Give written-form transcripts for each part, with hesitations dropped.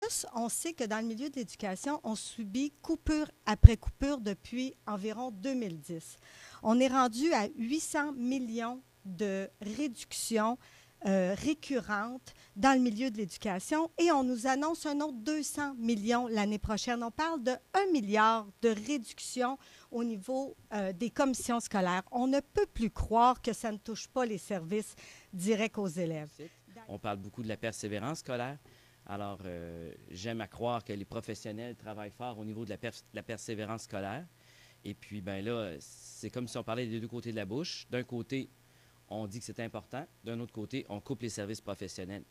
plus, on sait que dans le milieu de l'éducation, on subit coupure après coupure depuis environ 2010. On est rendu à 800 millions de réductions récurrentes dans le milieu de l'éducation et on nous annonce un autre 200 millions l'année prochaine. On parle de 1 milliard de réductions au niveau des commissions scolaires. On ne peut plus croire que ça ne touche pas les services directs aux élèves. On parle beaucoup de la persévérance scolaire. Alors, j'aime à croire que les professionnels travaillent fort au niveau de la persévérance scolaire. Et puis, ben là, c'est comme si on parlait des deux côtés de la bouche. D'un côté, on dit que c'est important. D'un autre côté, on coupe les services professionnels.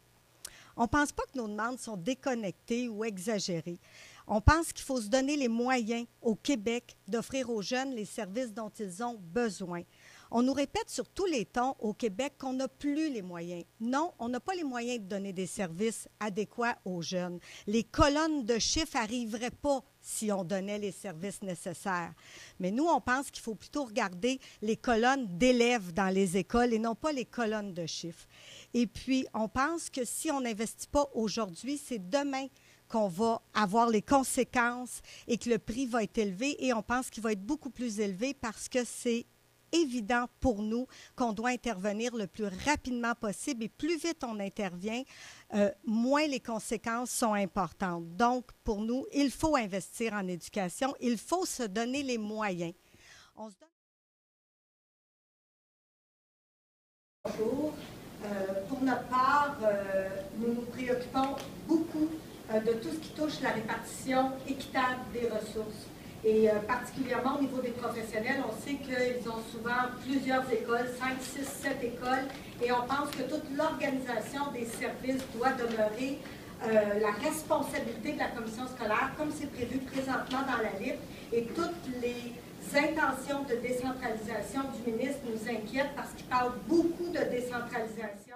On ne pense pas que nos demandes sont déconnectées ou exagérées. On pense qu'il faut se donner les moyens au Québec d'offrir aux jeunes les services dont ils ont besoin. On nous répète sur tous les tons au Québec qu'on n'a plus les moyens. Non, on n'a pas les moyens de donner des services adéquats aux jeunes. Les colonnes de chiffres n'arriveraient pas si on donnait les services nécessaires. Mais nous, on pense qu'il faut plutôt regarder les colonnes d'élèves dans les écoles et non pas les colonnes de chiffres. Et puis, on pense que si on n'investit pas aujourd'hui, c'est demain qu'on va avoir les conséquences et que le prix va être élevé. Et on pense qu'il va être beaucoup plus élevé parce que c'est évident pour nous qu'on doit intervenir le plus rapidement possible et plus vite on intervient, moins les conséquences sont importantes. Donc, pour nous, il faut investir en éducation, il faut se donner les moyens. On se donne... Bonjour. Pour notre part, nous nous préoccupons beaucoup de tout ce qui touche la répartition équitable des ressources. Et particulièrement au niveau des professionnels, on sait qu'ils ont souvent plusieurs écoles, 5, 6, 7 écoles, et on pense que toute l'organisation des services doit demeurer la responsabilité de la commission scolaire, comme c'est prévu présentement dans la LIP, et toutes les intentions de décentralisation du ministre nous inquiètent parce qu'il parle beaucoup de décentralisation.